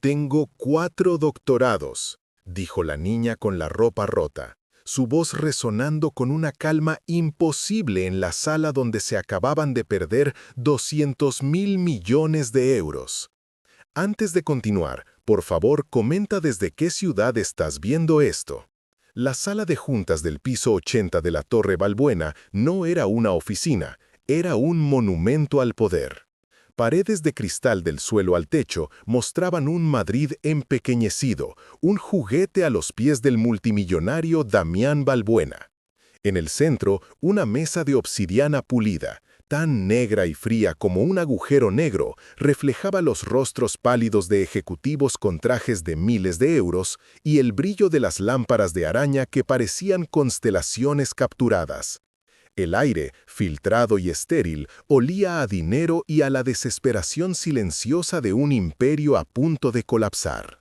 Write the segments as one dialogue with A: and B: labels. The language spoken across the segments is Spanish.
A: Tengo 4 doctorados, dijo la niña con la ropa rota, su voz resonando con una calma imposible en la sala donde se acababan de perder 200.000 millones de euros. Antes de continuar, por favor, comenta desde qué ciudad estás viendo esto. La sala de juntas del piso 80 de la Torre Balbuena no era una oficina, era un monumento al poder. Paredes de cristal del suelo al techo mostraban un Madrid empequeñecido, un juguete a los pies del multimillonario Damián Balbuena. En el centro, una mesa de obsidiana pulida, tan negra y fría como un agujero negro, reflejaba los rostros pálidos de ejecutivos con trajes de miles de euros y el brillo de las lámparas de araña que parecían constelaciones capturadas. El aire, filtrado y estéril, olía a dinero y a la desesperación silenciosa de un imperio a punto de colapsar.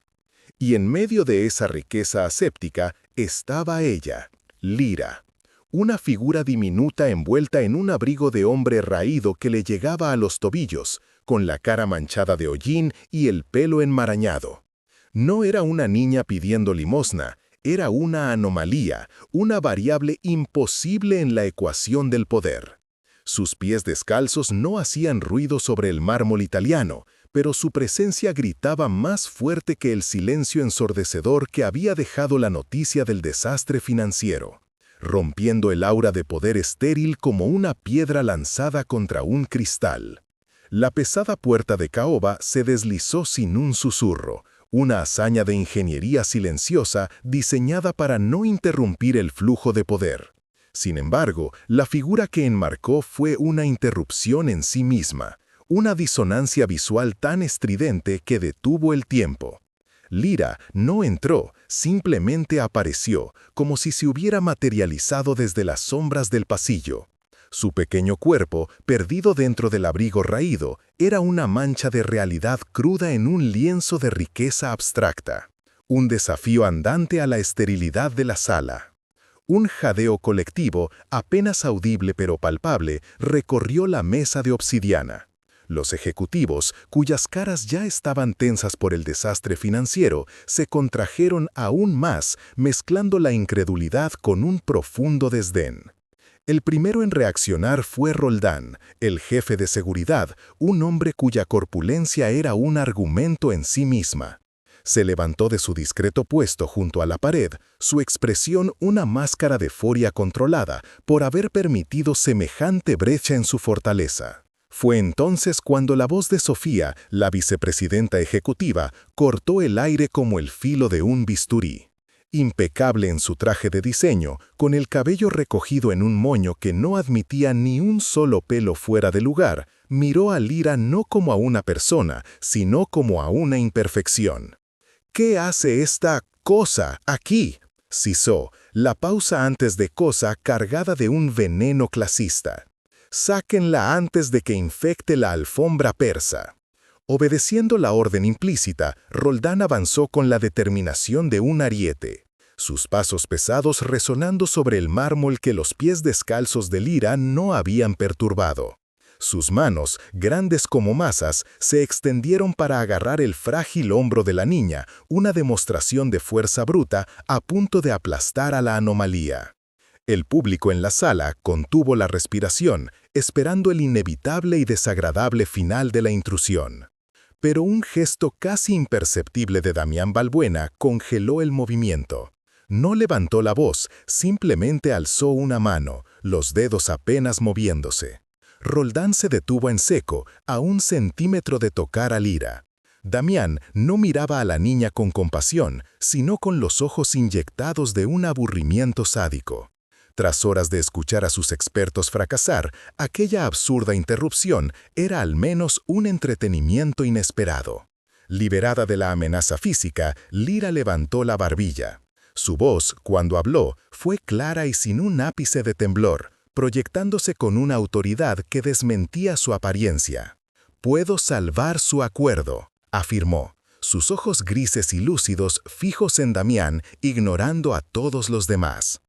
A: Y en medio de esa riqueza aséptica estaba ella, Lira, una figura diminuta envuelta en un abrigo de hombre raído que le llegaba a los tobillos, con la cara manchada de hollín y el pelo enmarañado. No era una niña pidiendo limosna, era una anomalía, una variable imposible en la ecuación del poder. Sus pies descalzos no hacían ruido sobre el mármol italiano, pero su presencia gritaba más fuerte que el silencio ensordecedor que había dejado la noticia del desastre financiero, rompiendo el aura de poder estéril como una piedra lanzada contra un cristal. La pesada puerta de caoba se deslizó sin un susurro, una hazaña de ingeniería silenciosa diseñada para no interrumpir el flujo de poder. Sin embargo, la figura que enmarcó fue una interrupción en sí misma, una disonancia visual tan estridente que detuvo el tiempo. Lira no entró, simplemente apareció, como si se hubiera materializado desde las sombras del pasillo. Su pequeño cuerpo, perdido dentro del abrigo raído, era una mancha de realidad cruda en un lienzo de riqueza abstracta. Un desafío andante a la esterilidad de la sala. Un jadeo colectivo, apenas audible pero palpable, recorrió la mesa de obsidiana. Los ejecutivos, cuyas caras ya estaban tensas por el desastre financiero, se contrajeron aún más, mezclando la incredulidad con un profundo desdén. El primero en reaccionar fue Roldán, el jefe de seguridad, un hombre cuya corpulencia era un argumento en sí misma. Se levantó de su discreto puesto junto a la pared, su expresión una máscara de furia controlada por haber permitido semejante brecha en su fortaleza. Fue entonces cuando la voz de Sofía, la vicepresidenta ejecutiva, cortó el aire como el filo de un bisturí. Impecable en su traje de diseño, con el cabello recogido en un moño que no admitía ni un solo pelo fuera de lugar, miró a Lira no como a una persona, sino como a una imperfección. ¿Qué hace esta cosa aquí?, sisó, la pausa antes de cosa cargada de un veneno clasista. Sáquenla antes de que infecte la alfombra persa. Obedeciendo la orden implícita, Roldán avanzó con la determinación de un ariete, sus pasos pesados resonando sobre el mármol que los pies descalzos de Lira no habían perturbado. Sus manos, grandes como masas, se extendieron para agarrar el frágil hombro de la niña, una demostración de fuerza bruta a punto de aplastar a la anomalía. El público en la sala contuvo la respiración, esperando el inevitable y desagradable final de la intrusión. Pero un gesto casi imperceptible de Damián Balbuena congeló el movimiento. No levantó la voz, simplemente alzó una mano, los dedos apenas moviéndose. Roldán se detuvo en seco, a 1 centímetro de tocar a Lira. Damián no miraba a la niña con compasión, sino con los ojos inyectados de un aburrimiento sádico. Tras horas de escuchar a sus expertos fracasar, aquella absurda interrupción era al menos un entretenimiento inesperado. Liberada de la amenaza física, Lira levantó la barbilla. Su voz, cuando habló, fue clara y sin un ápice de temblor, proyectándose con una autoridad que desmentía su apariencia. «Puedo salvar su acuerdo», afirmó, sus ojos grises y lúcidos fijos en Damián, ignorando a todos los demás.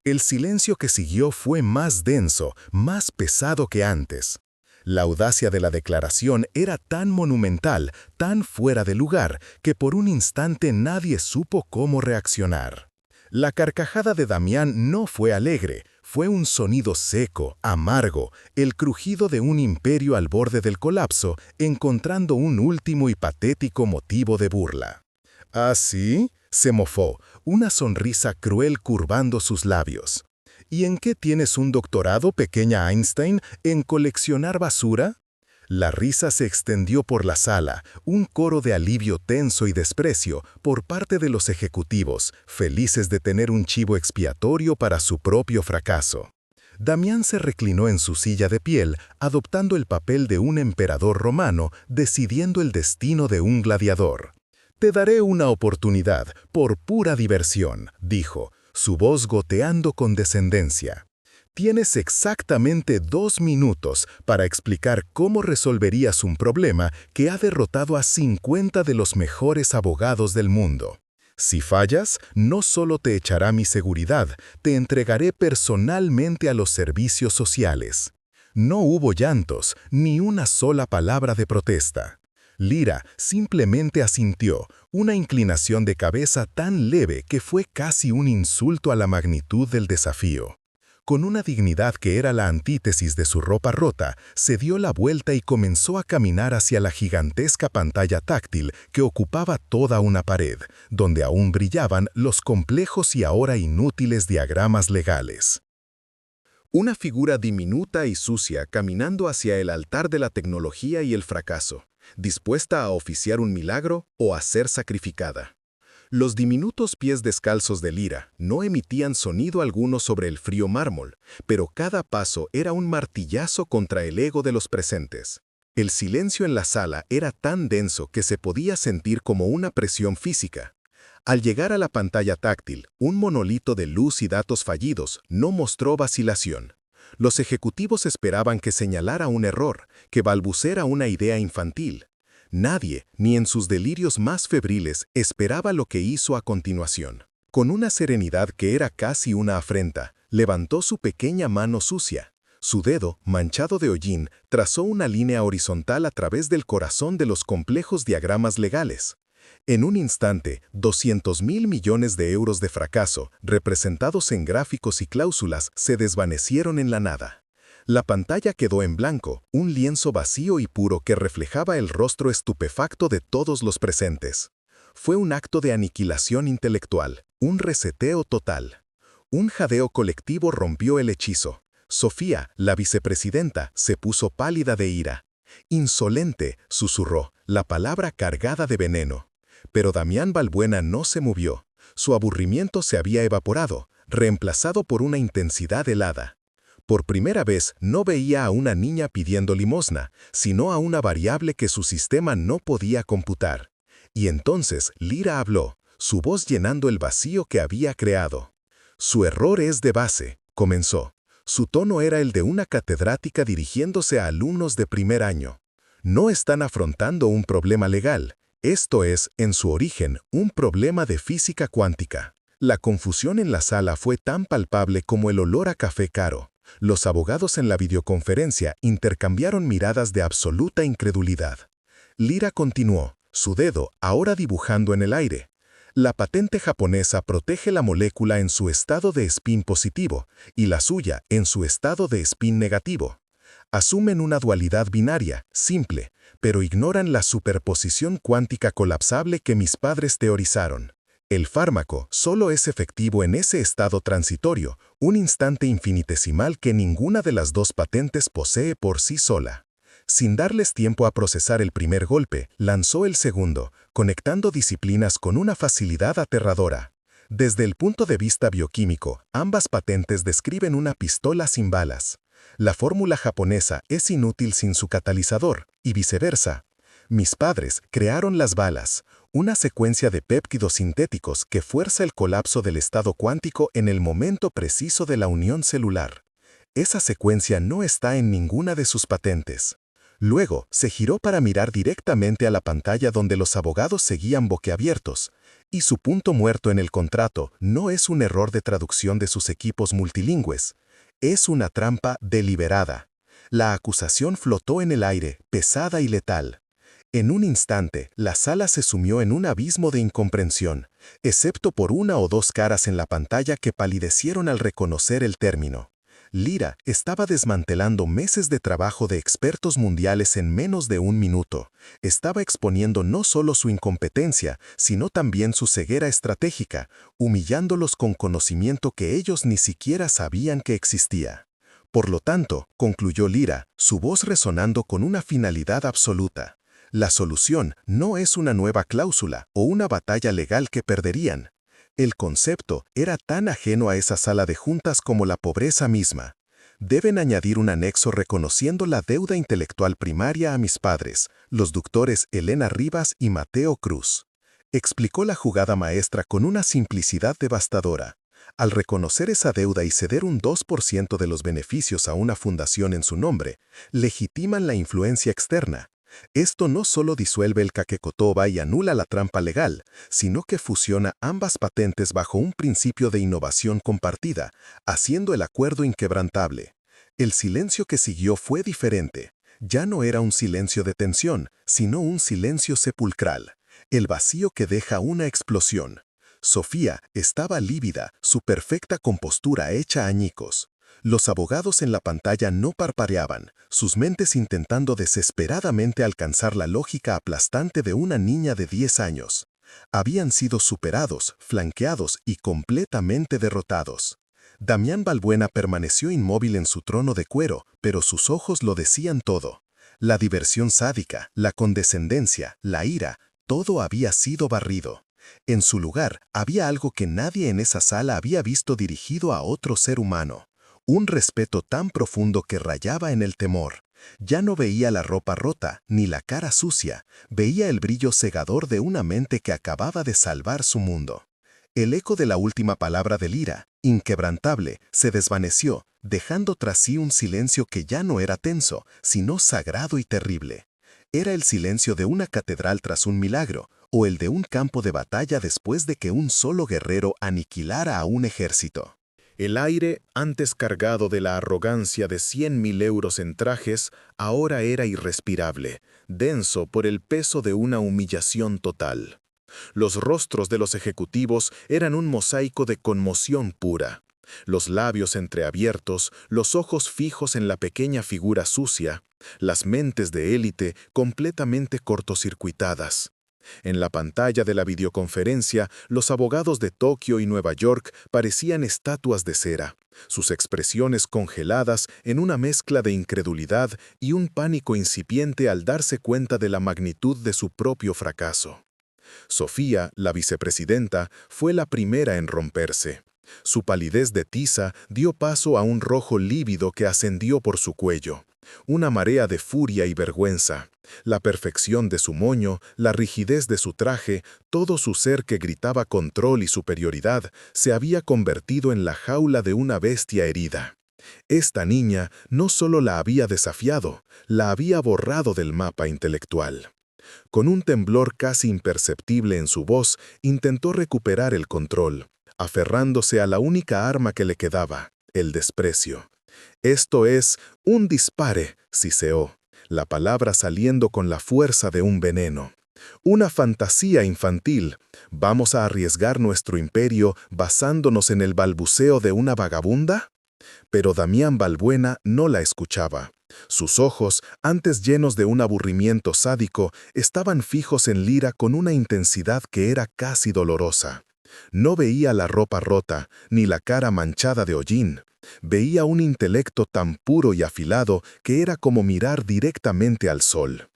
A: El silencio que siguió fue más denso, más pesado que antes. La audacia de la declaración era tan monumental, tan fuera de lugar, que por un instante nadie supo cómo reaccionar. La carcajada de Damián no fue alegre, fue un sonido seco, amargo, el crujido de un imperio al borde del colapso, encontrando un último y patético motivo de burla. ¿Ah, sí?, se mofó, una sonrisa cruel curvando sus labios. ¿Y en qué tienes un doctorado, pequeña Einstein? ¿En coleccionar basura? La risa se extendió por la sala, un coro de alivio tenso y desprecio por parte de los ejecutivos, felices de tener un chivo expiatorio para su propio fracaso. Damián se reclinó en su silla de piel, adoptando el papel de un emperador romano, decidiendo el destino de un gladiador. «Te daré una oportunidad, por pura diversión», dijo, su voz goteando con descendencia. Tienes exactamente 2 minutos para explicar cómo resolverías un problema que ha derrotado a 50 de los mejores abogados del mundo. Si fallas, no solo te echará mi seguridad, te entregaré personalmente a los servicios sociales. No hubo llantos, ni una sola palabra de protesta. Lira simplemente asintió, una inclinación de cabeza tan leve que fue casi un insulto a la magnitud del desafío. Con una dignidad que era la antítesis de su ropa rota, se dio la vuelta y comenzó a caminar hacia la gigantesca pantalla táctil que ocupaba toda una pared, donde aún brillaban los complejos y ahora inútiles diagramas legales. Una figura diminuta y sucia caminando hacia el altar de la tecnología y el fracaso, dispuesta a oficiar un milagro o a ser sacrificada. Los diminutos pies descalzos de Lira no emitían sonido alguno sobre el frío mármol, pero cada paso era un martillazo contra el ego de los presentes. El silencio en la sala era tan denso que se podía sentir como una presión física. Al llegar a la pantalla táctil, un monolito de luz y datos fallidos no mostró vacilación. Los ejecutivos esperaban que señalara un error, que balbuceara una idea infantil. Nadie, ni en sus delirios más febriles, esperaba lo que hizo a continuación. Con una serenidad que era casi una afrenta, levantó su pequeña mano sucia. Su dedo, manchado de hollín, trazó una línea horizontal a través del corazón de los complejos diagramas legales. En un instante, 200.000 millones de euros de fracaso, representados en gráficos y cláusulas, se desvanecieron en la nada. La pantalla quedó en blanco, un lienzo vacío y puro que reflejaba el rostro estupefacto de todos los presentes. Fue un acto de aniquilación intelectual, un reseteo total. Un jadeo colectivo rompió el hechizo. Sofía, la vicepresidenta, se puso pálida de ira. «Insolente», susurró, la palabra cargada de veneno. Pero Damián Balbuena no se movió. Su aburrimiento se había evaporado, reemplazado por una intensidad helada. Por primera vez no veía a una niña pidiendo limosna, sino a una variable que su sistema no podía computar. Y entonces Lira habló, su voz llenando el vacío que había creado. «Su error es de base», comenzó. Su tono era el de una catedrática dirigiéndose a alumnos de primer año. «No están afrontando un problema legal. Esto es, en su origen, un problema de física cuántica». La confusión en la sala fue tan palpable como el olor a café caro. Los abogados en la videoconferencia intercambiaron miradas de absoluta incredulidad. Lira continuó, su dedo ahora dibujando en el aire. La patente japonesa protege la molécula en su estado de spin positivo y la suya en su estado de spin negativo. Asumen una dualidad binaria, simple, pero ignoran la superposición cuántica colapsable que mis padres teorizaron. El fármaco solo es efectivo en ese estado transitorio, un instante infinitesimal que ninguna de las dos patentes posee por sí sola. Sin darles tiempo a procesar el primer golpe, lanzó el segundo, conectando disciplinas con una facilidad aterradora. Desde el punto de vista bioquímico, ambas patentes describen una pistola sin balas. La fórmula japonesa es inútil sin su catalizador, y viceversa. Mis padres crearon las balas, una secuencia de péptidos sintéticos que fuerza el colapso del estado cuántico en el momento preciso de la unión celular. Esa secuencia no está en ninguna de sus patentes. Luego, se giró para mirar directamente a la pantalla donde los abogados seguían boquiabiertos, y su punto muerto en el contrato no es un error de traducción de sus equipos multilingües, es una trampa deliberada.
B: La acusación flotó en el aire, pesada y letal. En un instante, la sala se sumió en un abismo de incomprensión, excepto por una o dos caras en la pantalla que palidecieron al reconocer el término. Lyra estaba desmantelando meses de trabajo de expertos mundiales en menos de un minuto. Estaba exponiendo no solo su incompetencia, sino también su ceguera estratégica, humillándolos con conocimiento que ellos ni siquiera sabían que existía. Por lo tanto, concluyó Lyra, su voz resonando con una finalidad absoluta. La solución no es una nueva cláusula o una batalla legal que perderían. El concepto era tan ajeno a esa sala de juntas como la pobreza misma. Deben añadir un anexo reconociendo la deuda intelectual primaria a mis padres, los doctores Elena Rivas y Mateo Cruz. Explicó la jugada maestra con una simplicidad devastadora. Al reconocer esa deuda y ceder un 2% de los beneficios a una fundación en su nombre, legitiman la influencia externa. Esto no solo disuelve el Kakekotoba y anula la trampa legal, sino que fusiona ambas patentes bajo un principio de innovación compartida, haciendo el acuerdo inquebrantable. El silencio que siguió fue diferente. Ya no era un silencio de tensión, sino un silencio sepulcral. El vacío que deja una explosión. Sofía estaba lívida, su perfecta compostura hecha añicos. Los abogados en la pantalla no parpadeaban, sus mentes intentando desesperadamente alcanzar la lógica aplastante de una niña de 10 años. Habían sido superados, flanqueados y completamente derrotados. Damián Balbuena permaneció inmóvil en su trono de cuero, pero sus ojos lo decían todo. La diversión sádica, la condescendencia, la ira, todo había sido barrido. En su lugar, había algo que nadie en esa sala había visto dirigido a otro ser humano. Un respeto tan profundo que rayaba en el temor. Ya no veía la ropa rota, ni la cara sucia, veía el brillo cegador de una mente que acababa de salvar su mundo. El eco de la última palabra de Lyra, inquebrantable, se desvaneció, dejando tras sí un silencio que ya no era tenso, sino sagrado y terrible. Era el silencio de una catedral tras un milagro, o el de un campo de batalla después de que un solo guerrero aniquilara a un ejército.
A: El aire, antes cargado de la arrogancia de 100.000 euros en trajes, ahora era irrespirable, denso por el peso de una humillación total. Los rostros de los ejecutivos eran un mosaico de conmoción pura. Los labios entreabiertos, los ojos fijos en la pequeña figura sucia, las mentes de élite completamente cortocircuitadas. En la pantalla de la videoconferencia, los abogados de Tokio y Nueva York parecían estatuas de cera, sus expresiones congeladas en una mezcla de incredulidad y un pánico incipiente al darse cuenta de la magnitud de su propio fracaso. Sofía, la vicepresidenta, fue la primera en romperse. Su palidez de tiza dio paso a un rojo lívido que ascendió por su cuello. Una marea de furia y vergüenza. La perfección de su moño, la rigidez de su traje, todo su ser que gritaba control y superioridad, se había convertido en la jaula de una bestia herida. Esta niña no solo la había desafiado, la había borrado del mapa intelectual. Con un temblor casi imperceptible en su voz, intentó recuperar el control, aferrándose a la única arma que le quedaba, el desprecio. Esto es un dispare, siseó, la palabra saliendo con la fuerza de un veneno. Una fantasía infantil. ¿Vamos a arriesgar nuestro imperio basándonos en el balbuceo de una vagabunda? Pero Damián Balbuena no la escuchaba. Sus ojos, antes llenos de un aburrimiento sádico, estaban fijos en Lyra con una intensidad que era casi dolorosa. No veía la ropa rota, ni la cara manchada de hollín. Veía un intelecto tan puro y afilado que era como mirar directamente al sol.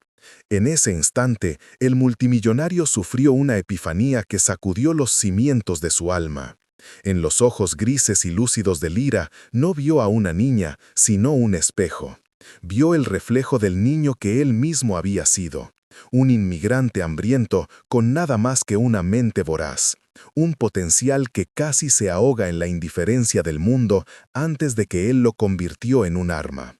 A: En ese instante, el multimillonario sufrió una epifanía que sacudió los cimientos de su alma. En los ojos grises y lúcidos de Lyra no vio a una niña, sino un espejo. Vio el reflejo del niño que él mismo había sido. Un inmigrante hambriento con nada más que una mente voraz. Un potencial que casi se ahoga en la indiferencia del mundo antes de que él lo convirtió en un arma.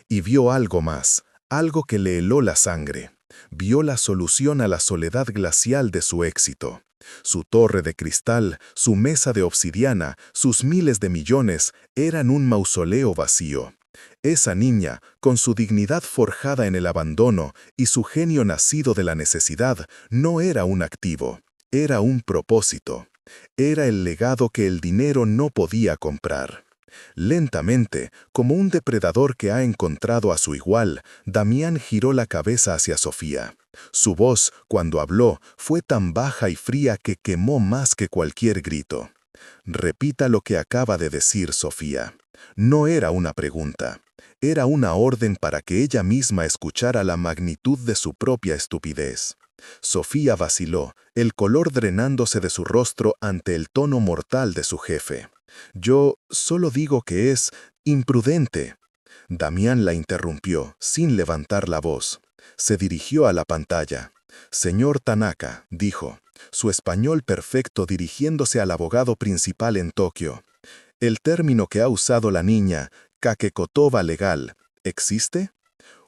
A: Y vio algo más, algo que le heló la sangre. Vio la solución a la soledad glacial de su éxito. Su torre de cristal, su mesa de obsidiana, sus miles de millones, eran un mausoleo vacío.
B: Esa niña, con su dignidad forjada en el abandono y su genio nacido de la necesidad, no era un activo, era un propósito. Era el legado que el dinero no podía comprar. Lentamente, como un depredador que ha encontrado a su igual, Damián giró la cabeza hacia Sofía. Su voz, cuando habló, fue tan baja y fría que quemó más que cualquier grito. Repita lo que acaba de decir, Sofía. No era una pregunta. Era una orden para que ella misma escuchara la magnitud de su propia estupidez. Sofía vaciló, el color drenándose de su rostro ante el tono mortal de su jefe. Yo solo digo que es imprudente. Damián la interrumpió, sin levantar la voz. Se dirigió a la pantalla. Señor Tanaka, dijo, su español perfecto dirigiéndose al abogado principal en Tokio. El término que ha usado la niña, kakekotoba legal, ¿existe?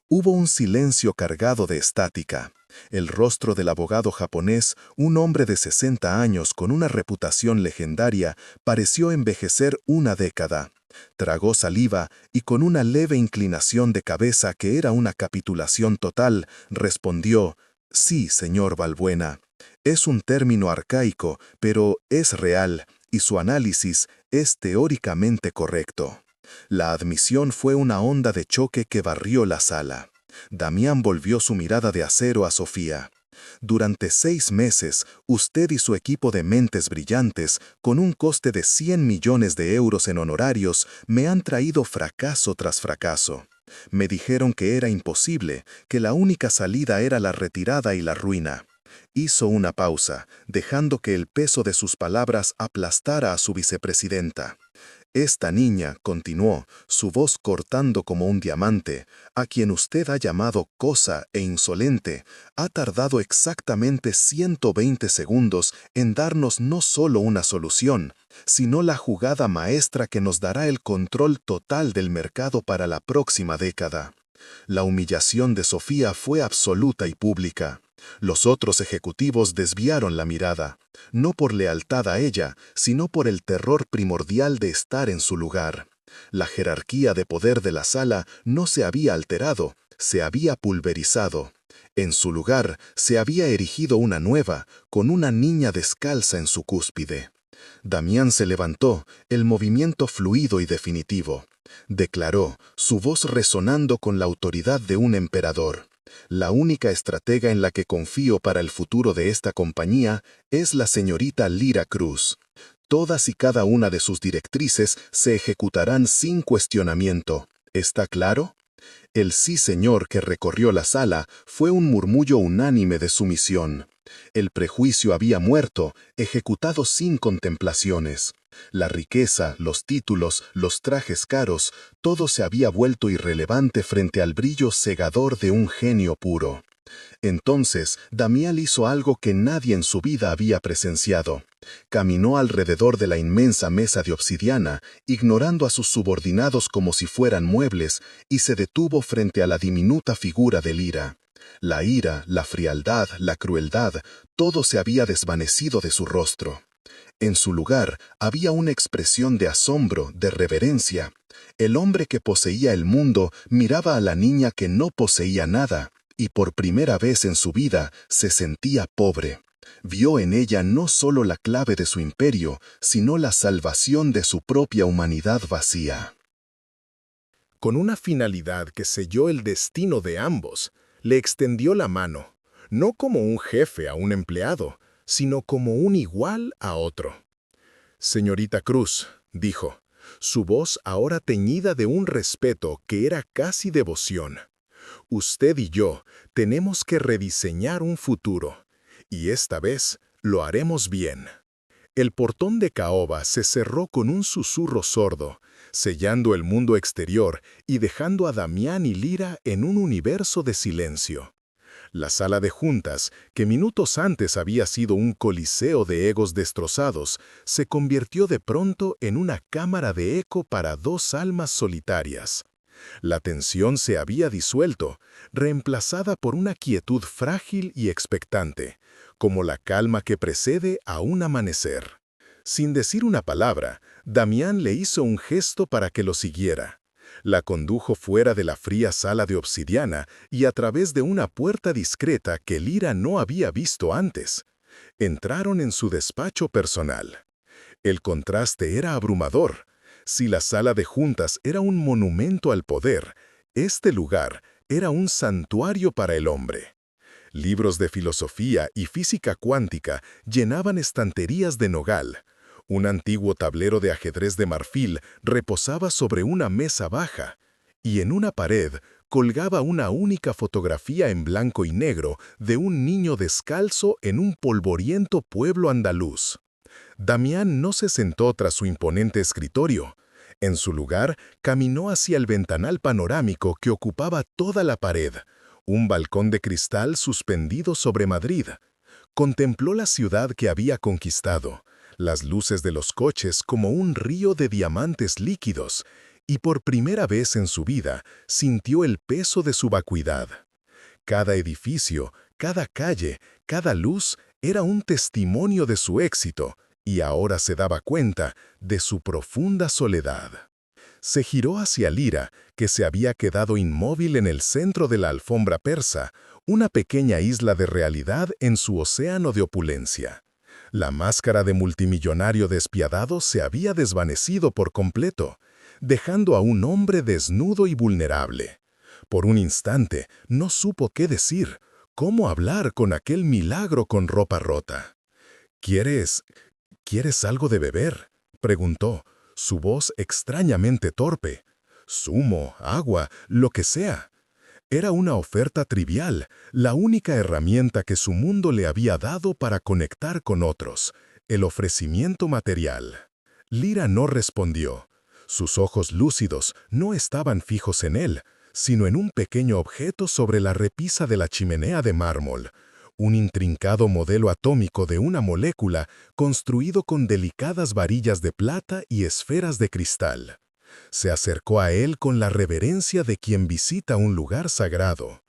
B: Hubo un silencio cargado de estática. El rostro del abogado japonés, un hombre de 60 años con una reputación legendaria, pareció envejecer una década. Tragó saliva y con una leve inclinación de cabeza que era una capitulación total, respondió, «Sí, señor Balbuena. Es un término arcaico, pero es real, y su análisis es teóricamente correcto». La admisión fue una onda de choque que barrió la sala. Damián volvió su mirada de acero a Sofía. Durante 6 meses, usted y su equipo de mentes brillantes, con un coste de 100 millones de euros en honorarios, me han traído fracaso tras fracaso. Me dijeron que era imposible, que la única salida era la retirada y la ruina. Hizo una pausa, dejando que el peso de sus palabras aplastara a su vicepresidenta. Esta niña, continuó, su voz cortando como un diamante, a quien usted ha llamado cosa e insolente, ha tardado exactamente 120 segundos en darnos no solo una solución, sino la jugada maestra que nos dará el control total del mercado para la próxima década. La humillación de Sofía fue absoluta y pública. Los otros ejecutivos desviaron la mirada, no por lealtad a ella, sino por el terror primordial de estar en su lugar. La jerarquía de poder de la sala no se había alterado, se había pulverizado. En su lugar se había erigido una nueva, con una niña descalza en su cúspide. Damián se levantó, el movimiento fluido y definitivo. Declaró, su voz resonando con la autoridad de un emperador. La única estratega en la que confío para el futuro de esta compañía es la señorita Lyra Cruz. Todas y cada una de sus directrices se ejecutarán sin cuestionamiento. ¿Está claro? El sí señor que recorrió la sala fue un murmullo unánime de sumisión. El prejuicio había muerto, ejecutado sin contemplaciones. La riqueza, los títulos, los trajes caros, todo se había vuelto irrelevante frente al brillo cegador de un genio puro. Entonces, Damián hizo algo que nadie en su vida había presenciado. Caminó alrededor de la inmensa mesa de obsidiana, ignorando a sus subordinados como si fueran muebles, y se detuvo frente a la diminuta figura de Lyra. La ira, la frialdad, la crueldad, todo se había desvanecido de su rostro. En su lugar había una expresión de asombro, de reverencia. El hombre que poseía el mundo miraba a la niña que no poseía nada, y por primera vez en su vida se sentía pobre. Vio en ella no solo la clave de su imperio, sino la salvación de su propia humanidad vacía.
A: Con una finalidad que selló el destino de ambos, le extendió la mano, no como un jefe a un empleado, sino como un igual a otro. «Señorita Cruz», dijo, su voz ahora teñida de un respeto que era casi devoción. «Usted y yo tenemos que rediseñar un futuro, y esta vez lo haremos bien». El portón de caoba se cerró con un susurro sordo, sellando el mundo exterior y dejando a Damián y Lyra en un universo de silencio. La sala de juntas, que minutos antes había sido un coliseo de egos destrozados, se convirtió de pronto en una cámara de eco para 2 almas solitarias. La tensión se había disuelto, reemplazada por una quietud frágil y expectante, como la calma que precede a un amanecer. Sin decir una palabra, Damián le hizo un gesto para que lo siguiera. La condujo fuera de la fría sala de obsidiana y a través de una puerta discreta que Lyra no había visto antes. Entraron en su despacho personal. El contraste era abrumador. Si la sala de juntas era un monumento al poder, este lugar era un santuario para el hombre. Libros de filosofía y física cuántica llenaban estanterías de nogal. Un antiguo tablero de ajedrez de marfil reposaba sobre una mesa baja, y en una pared colgaba una única fotografía en blanco y negro de un niño descalzo en un polvoriento pueblo andaluz. Damián no se sentó tras su imponente escritorio. En su lugar, caminó hacia el ventanal panorámico que ocupaba toda la pared, un balcón de cristal suspendido sobre Madrid. Contempló la ciudad que había conquistado, las luces de los coches como un río de diamantes líquidos, y por primera vez en su vida sintió el peso de su vacuidad. Cada edificio, cada calle, cada luz era un testimonio de su éxito, y ahora se daba cuenta de su profunda soledad. Se giró hacia Lyra, que se había quedado inmóvil en el centro de la alfombra persa, una pequeña isla de realidad en su océano de opulencia. La máscara de multimillonario despiadado se había desvanecido por completo, dejando a un hombre desnudo y vulnerable. Por un instante no supo qué decir, cómo hablar con aquel milagro con ropa rota. ¿Quieres algo de beber?, preguntó, su voz extrañamente torpe. Zumo, agua, lo que sea. Era una oferta trivial, la única herramienta que su mundo le había dado para conectar con otros, el ofrecimiento material. Lyra no respondió. Sus ojos lúcidos no estaban fijos en él, sino en un pequeño objeto sobre la repisa de la chimenea de mármol, un intrincado modelo atómico de una molécula construido con delicadas varillas de plata y esferas de cristal. Se acercó a él con la reverencia de quien visita un lugar sagrado.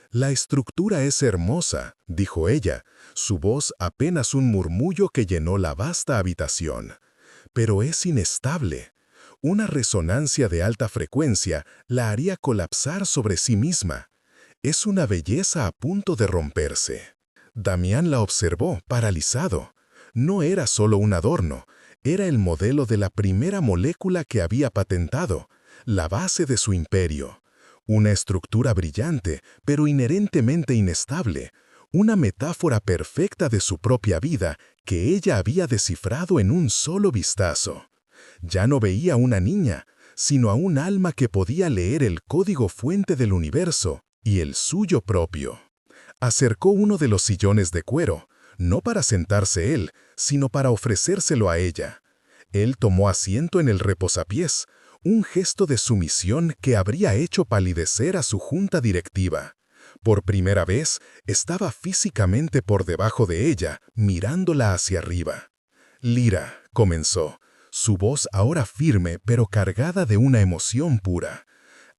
A: «La estructura es hermosa», dijo ella, su voz apenas un murmullo que llenó la vasta habitación. «Pero es inestable. Una resonancia de alta frecuencia la haría colapsar sobre sí misma. Es una belleza a punto de romperse». Damián la observó, paralizado. No era solo un adorno, era el modelo de la primera molécula que había patentado, la base de su imperio. Una estructura brillante, pero inherentemente inestable, una metáfora perfecta de su propia vida que ella había descifrado en un solo vistazo. Ya no veía a una niña, sino a un alma que podía leer el código fuente del universo y el suyo propio. Acercó uno de los sillones de cuero, no para sentarse él, sino para ofrecérselo a ella. Él tomó asiento en el reposapiés, un gesto de sumisión que habría hecho palidecer a su junta directiva. Por primera vez, estaba físicamente por debajo de ella, mirándola hacia arriba. «Lyra», comenzó, su voz ahora firme pero cargada de una emoción pura.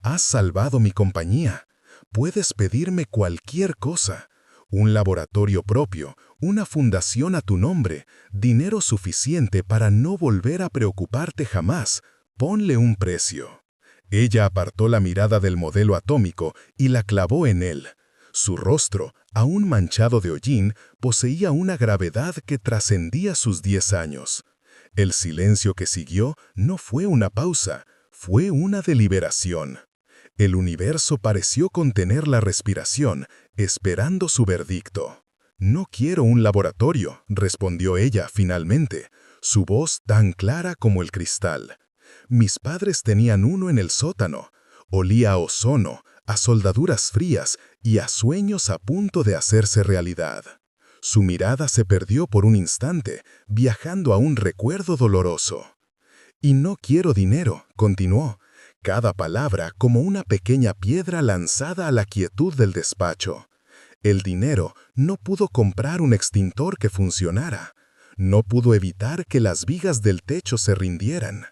A: «Has salvado mi compañía. Puedes pedirme cualquier cosa. Un laboratorio propio, una fundación a tu nombre, dinero suficiente para no volver a preocuparte jamás. Ponle un precio». Ella apartó la mirada del modelo atómico y la clavó en él. Su rostro, aún manchado de hollín, poseía una gravedad que trascendía sus 10 años. El silencio que siguió no fue una pausa, fue una deliberación. El universo pareció contener la respiración, esperando su veredicto. «No quiero un laboratorio», respondió ella finalmente, su voz tan clara como el cristal. «Mis padres tenían uno en el sótano. Olía a ozono, a soldaduras frías y a sueños a punto de hacerse realidad». Su mirada se perdió por un instante, viajando a un recuerdo doloroso. «Y no quiero dinero», continuó, cada palabra como una pequeña piedra lanzada a la quietud del despacho. El dinero no pudo comprar un extintor que funcionara. No pudo evitar que las vigas del techo se rindieran.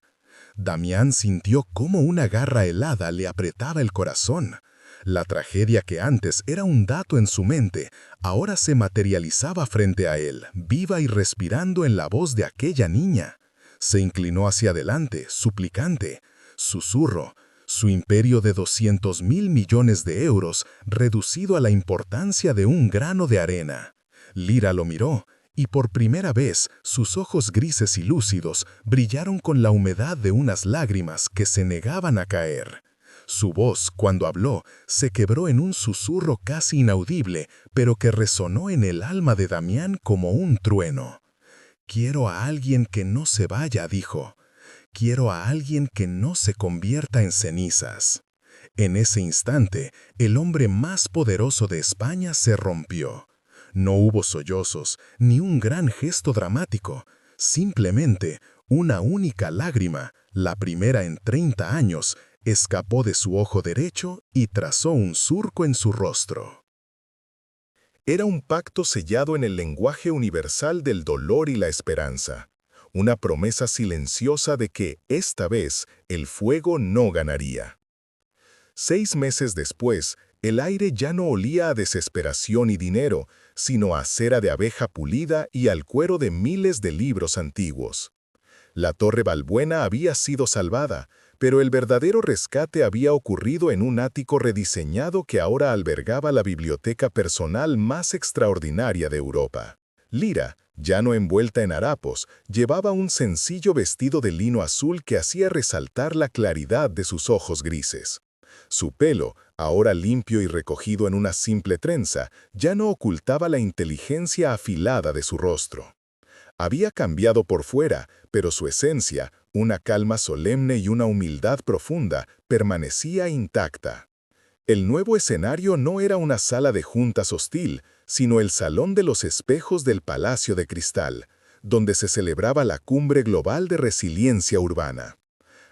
A: Damián sintió cómo una garra helada le apretaba el corazón. La tragedia que antes era un dato en su mente, ahora se materializaba frente a él, viva y respirando en la voz de aquella niña. Se inclinó hacia adelante, suplicante. Susurro, Su imperio de 200.000 millones de euros reducido a la importancia de un grano de arena. Lira lo miró, y por primera vez sus ojos grises y lúcidos brillaron con la humedad de unas lágrimas que se negaban a caer. Su voz, cuando habló, se quebró en un susurro casi inaudible, pero que resonó en el alma de Damián como un trueno. «Quiero a alguien que no se vaya», dijo. «Quiero a alguien que no se convierta en cenizas». En ese instante, el hombre más poderoso de España se rompió. No hubo sollozos, ni un gran gesto dramático. Simplemente, una única lágrima, la primera en 30 años, escapó de su ojo derecho y trazó un surco en su rostro. Era un pacto sellado en el lenguaje universal del dolor y la esperanza. Una promesa silenciosa de que, esta vez, el fuego no ganaría. 6 meses después, el aire ya no olía a desesperación y dinero, sino a cera de abeja pulida y al cuero de miles de libros antiguos. La Torre Balbuena había sido salvada, pero el verdadero rescate había ocurrido en un ático rediseñado que ahora albergaba la biblioteca personal más extraordinaria de Europa. Lira, ya no envuelta en harapos, llevaba un sencillo vestido de lino azul que hacía resaltar la claridad de sus ojos grises. Su pelo, ahora limpio y recogido en una simple trenza, ya no ocultaba la inteligencia afilada de su rostro. Había cambiado por fuera, pero su esencia, una calma solemne y una humildad profunda, permanecía intacta. El nuevo escenario no era una sala de juntas hostil, sino el Salón de los Espejos del Palacio de Cristal, donde se celebraba la Cumbre Global de Resiliencia Urbana.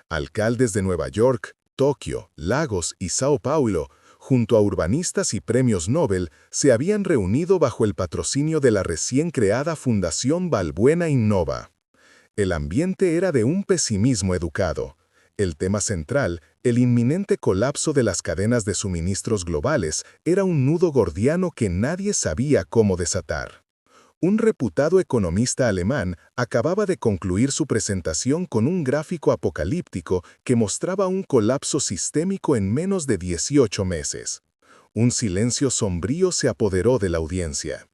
A: Alcaldes de Nueva York, Tokio, Lagos y Sao Paulo, junto a urbanistas y premios Nobel, se habían reunido bajo el patrocinio de la recién creada Fundación Balbuena Innova. El ambiente era de un pesimismo educado. El tema central, el inminente colapso de las cadenas de suministros globales, era un nudo gordiano que nadie sabía cómo desatar. Un reputado economista alemán acababa de concluir su presentación con un gráfico apocalíptico que mostraba un colapso sistémico en menos de 18 meses. Un silencio sombrío se apoderó de la audiencia.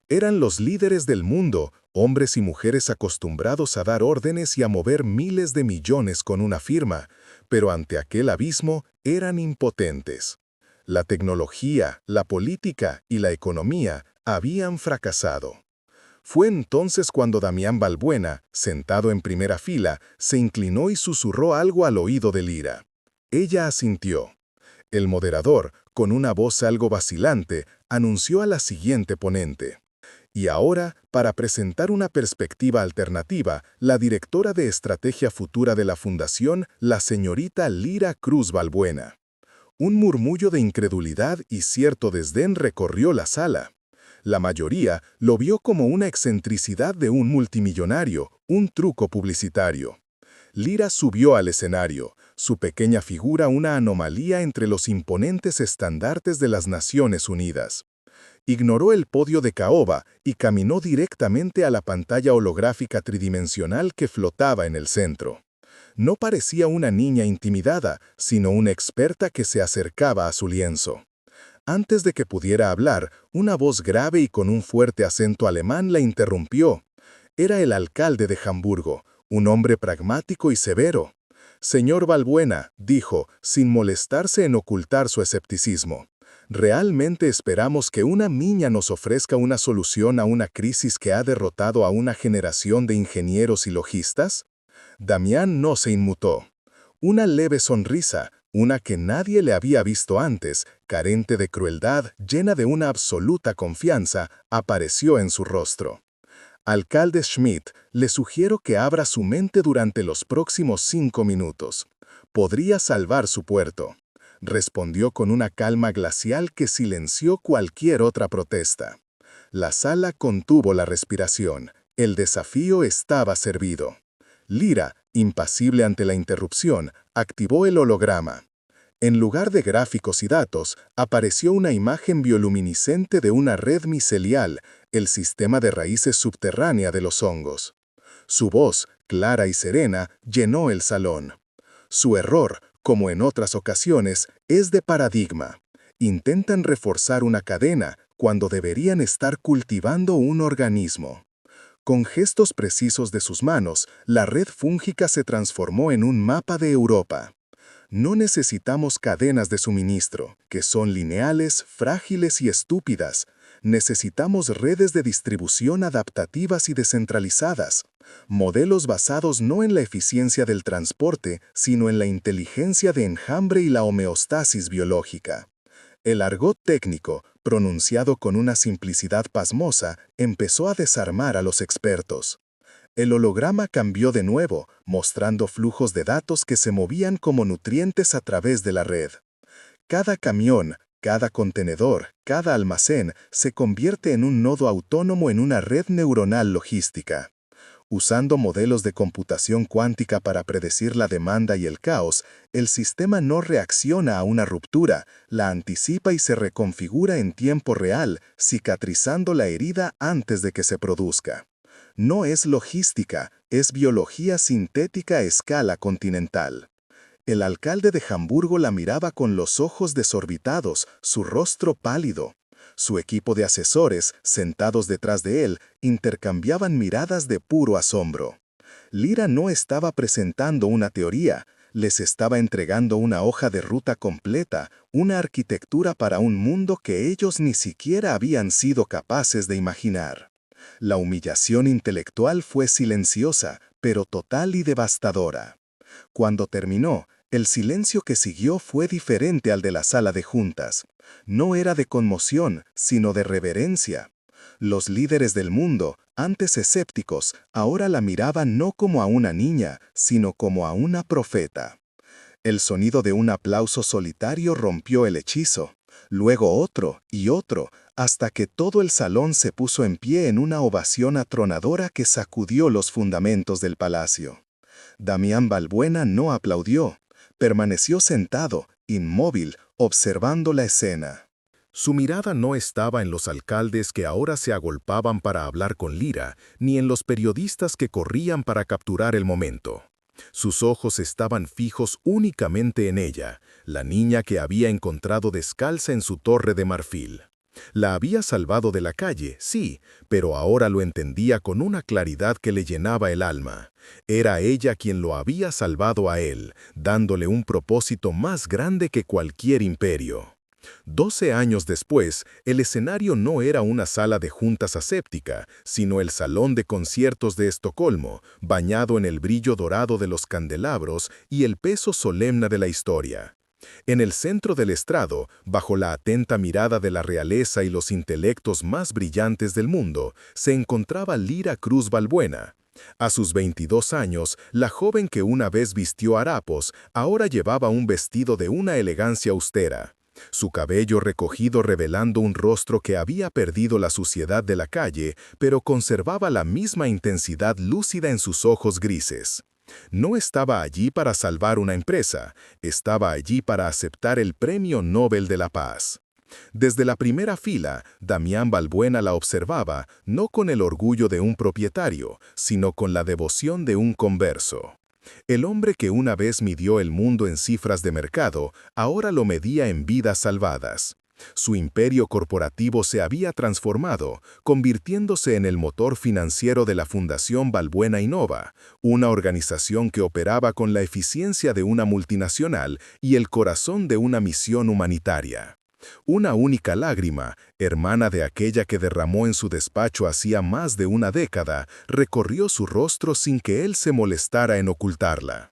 A: Eran los líderes del mundo, hombres y mujeres acostumbrados a dar órdenes y a mover miles de millones con una firma, pero ante aquel abismo eran impotentes. La tecnología, la política y la economía habían fracasado. Fue entonces cuando Damián Balbuena, sentado en primera fila, se inclinó y susurró algo al oído de Lira. Ella asintió. El moderador, con una voz algo vacilante, anunció a la siguiente ponente. Y ahora, para presentar una perspectiva alternativa, la directora de Estrategia Futura de la Fundación, la señorita Lira Cruz Balbuena. Un murmullo de incredulidad y cierto desdén recorrió la sala. La mayoría lo vio como una excentricidad de un multimillonario, un truco publicitario. Lira subió al escenario, su pequeña figura una anomalía entre los imponentes estandartes de las Naciones Unidas. Ignoró el podio de caoba y caminó directamente a la pantalla holográfica tridimensional que flotaba en el centro. No parecía una niña intimidada, sino una experta que se acercaba a su lienzo. Antes de que pudiera hablar, una voz grave y con un fuerte acento alemán la interrumpió. Era el alcalde de Hamburgo, un hombre pragmático y severo. «Señor Balbuena», dijo, sin molestarse en ocultar su escepticismo, ¿realmente esperamos que una niña nos ofrezca una solución a una crisis que ha derrotado a una generación de ingenieros y logistas? Damián no se inmutó. Una leve sonrisa, una que nadie le había visto antes, carente de crueldad, llena de una absoluta confianza, apareció en su rostro. Alcalde Schmidt, le sugiero que abra su mente durante los próximos 5 minutos. Podría salvar su puerto. Respondió con una calma glacial que silenció cualquier otra protesta. La sala contuvo la respiración. El desafío estaba servido. Lira, impasible ante la interrupción, activó el holograma. En lugar de gráficos y datos, apareció una imagen bioluminiscente de una red micelial, el sistema de raíces subterránea de los hongos. Su voz, clara y serena, llenó el salón. Su error,
B: Como en otras ocasiones, es de paradigma. Intentan reforzar una cadena cuando deberían estar cultivando un organismo. Con gestos precisos de sus manos, la red fúngica se transformó en un mapa de Europa. No necesitamos cadenas de suministro, que son lineales, frágiles y estúpidas. Necesitamos redes de distribución adaptativas y descentralizadas. Modelos basados no en la eficiencia del transporte, sino en la inteligencia de enjambre y la homeostasis biológica. El argot técnico, pronunciado con una simplicidad pasmosa, empezó a desarmar a los expertos. El holograma cambió de nuevo, mostrando flujos de datos que se movían como nutrientes a través de la red. Cada camión, cada contenedor, cada almacén se convierte en un nodo autónomo en una red neuronal logística. Usando modelos de computación cuántica para predecir la demanda y el caos, el sistema no reacciona a una ruptura, la anticipa y se reconfigura en tiempo real, cicatrizando la herida antes de que se produzca. No es logística, es biología sintética a escala continental. El alcalde de Hamburgo la miraba con los ojos desorbitados, su rostro pálido. Su equipo de asesores, sentados detrás de él, intercambiaban miradas de puro asombro. Lira no estaba presentando una teoría, les estaba entregando una hoja de ruta completa, una arquitectura para un mundo que ellos ni siquiera habían sido capaces de imaginar. La humillación intelectual fue silenciosa, pero total y devastadora. Cuando terminó, el silencio que siguió fue diferente al de la sala de juntas. No era de conmoción, sino de reverencia. Los líderes del mundo, antes escépticos, ahora la miraban no como a una niña, sino como a una profeta. El sonido de un aplauso solitario rompió el hechizo. Luego otro y otro, hasta que todo el salón se puso en pie en una ovación atronadora que sacudió los fundamentos del palacio. Damián Balbuena no aplaudió. Permaneció sentado, inmóvil, observando la escena.
A: Su mirada no estaba en los alcaldes que ahora se agolpaban para hablar con Lira, ni en los periodistas que corrían para capturar el momento. Sus ojos estaban fijos únicamente en ella, la niña que había encontrado descalza en su torre de marfil. La había salvado de la calle, sí, pero ahora lo entendía con una claridad que le llenaba el alma. Era ella quien lo había salvado a él, dándole un propósito más grande que cualquier imperio. 12 años después, el escenario no era una sala de juntas aséptica, sino el salón de conciertos de Estocolmo, bañado en el brillo dorado de los candelabros y el peso solemne de la historia. En el centro del estrado, bajo la atenta mirada de la realeza y los intelectos más brillantes del mundo, se encontraba Lira Cruz Balbuena. A sus 22 años, la joven que una vez vistió harapos, ahora llevaba un vestido de una elegancia austera. Su cabello recogido revelando un rostro que había perdido la suciedad de la calle, pero conservaba la misma intensidad lúcida en sus ojos grises. No estaba allí para salvar una empresa, estaba allí para aceptar el Premio Nobel de la Paz. Desde la primera fila, Damián Balbuena la observaba, no con el orgullo de un propietario, sino con la devoción de un converso. El hombre que una vez midió el mundo en cifras de mercado, ahora lo medía en vidas salvadas. Su imperio corporativo se había transformado, convirtiéndose en el motor financiero de la Fundación Balbuena Innova, una organización que operaba con la eficiencia de una multinacional y el corazón de una misión humanitaria. Una única lágrima, hermana de aquella que derramó en su despacho hacía más de una década, recorrió su rostro sin que él se molestara en ocultarla.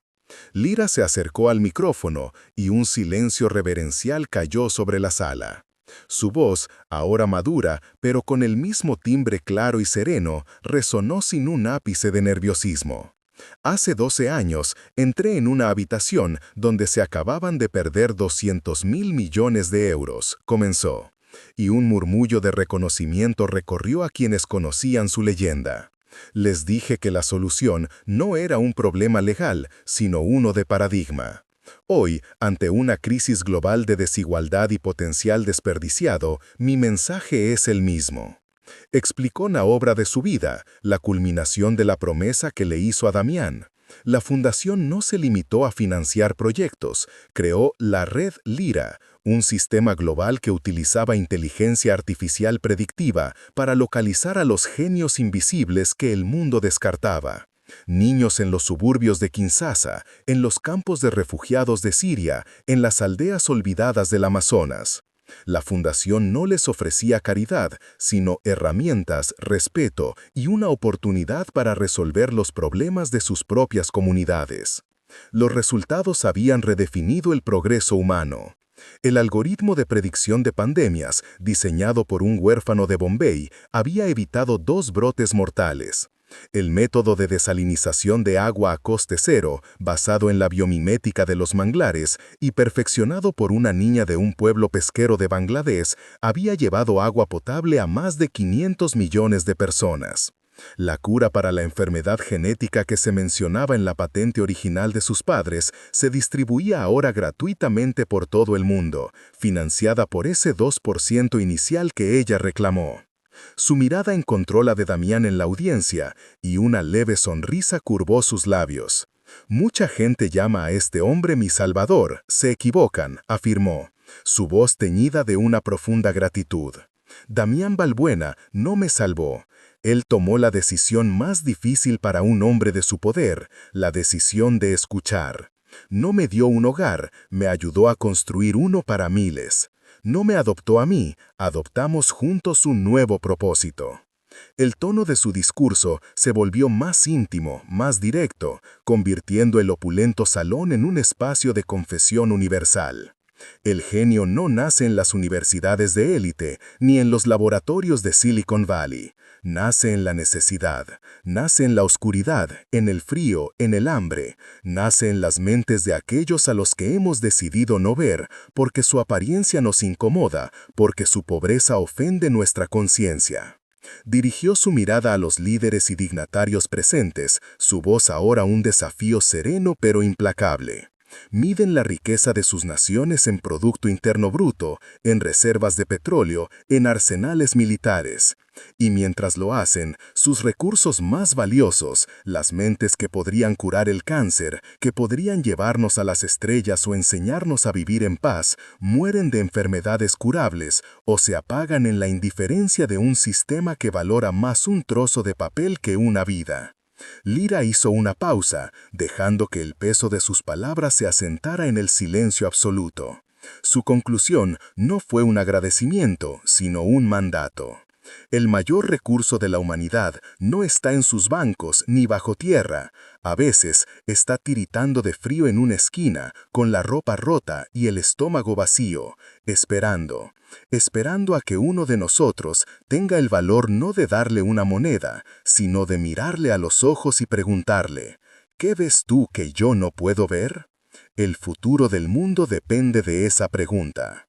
A: Lira se acercó al micrófono y un silencio reverencial cayó sobre la sala. Su voz, ahora madura, pero con el mismo timbre claro y sereno, resonó sin un ápice de nerviosismo. Hace 12 años, entré en una habitación donde se acababan de perder 200.000 millones de euros, comenzó, y un murmullo de reconocimiento recorrió a quienes conocían su leyenda. Les dije que la solución no era un problema legal, sino uno de paradigma. Hoy, ante una crisis global de desigualdad y potencial desperdiciado, mi mensaje es el mismo. Explicó la obra de su vida, la culminación de la promesa que le hizo a Damián. La fundación no se limitó a financiar proyectos, creó la Red Lyra, un sistema global que utilizaba inteligencia artificial predictiva para localizar a los genios invisibles que el mundo descartaba. Niños en los suburbios de Kinshasa, en los campos de refugiados de Siria, en las aldeas olvidadas del Amazonas. La fundación no les ofrecía caridad, sino herramientas, respeto y una oportunidad para resolver los problemas de sus propias comunidades. Los resultados habían redefinido el progreso humano. El algoritmo de predicción de pandemias, diseñado por un huérfano de Bombay, había evitado 2 brotes mortales. El método de desalinización de agua a coste cero, basado en la biomimética de los manglares y perfeccionado por una niña de un pueblo pesquero de Bangladesh, había llevado agua potable a más de 500 millones de personas. La cura para la enfermedad genética que se mencionaba en la patente original de sus padres se distribuía ahora gratuitamente por todo el mundo, financiada por ese 2% inicial que ella reclamó. Su mirada encontró la de Damián en la audiencia y una leve sonrisa curvó sus labios. «Mucha gente llama a este hombre mi salvador, se equivocan», afirmó, su voz teñida de una profunda gratitud. «Damián Balbuena no me salvó. Él tomó la decisión más difícil para un hombre de su poder, la decisión de escuchar. No me dio un hogar, me ayudó a construir uno para miles. No me adoptó a mí, adoptamos juntos un nuevo propósito». El tono de su discurso se volvió más íntimo, más directo, convirtiendo el opulento salón en un espacio de confesión universal. El genio no nace en las universidades de élite, ni en los laboratorios de Silicon Valley. Nace en la necesidad, nace en la oscuridad, en el frío, en el hambre. Nace en las mentes de aquellos a los que hemos decidido no ver, porque su apariencia nos incomoda, porque su pobreza ofende nuestra conciencia. Dirigió su mirada a los líderes y dignatarios presentes, su voz ahora un desafío sereno pero implacable. Miden la riqueza de sus naciones en Producto Interno Bruto, en reservas de petróleo, en arsenales militares. Y mientras lo hacen, sus recursos más valiosos, las mentes que podrían curar el cáncer, que podrían llevarnos a las estrellas o enseñarnos a vivir en paz, mueren de enfermedades curables o se apagan en la indiferencia de un sistema que valora más un trozo de papel que una vida. Lyra hizo una pausa, dejando que el peso de sus palabras se asentara en el silencio absoluto. Su conclusión no fue un agradecimiento, sino un mandato. El mayor recurso de la humanidad no está en sus bancos ni bajo tierra. A veces está tiritando de frío en una esquina, con la ropa rota y el estómago vacío, esperando a que uno de nosotros tenga el valor no de darle una moneda, sino de mirarle a los ojos y preguntarle, ¿qué ves tú que yo no puedo ver? El futuro del mundo depende de esa pregunta.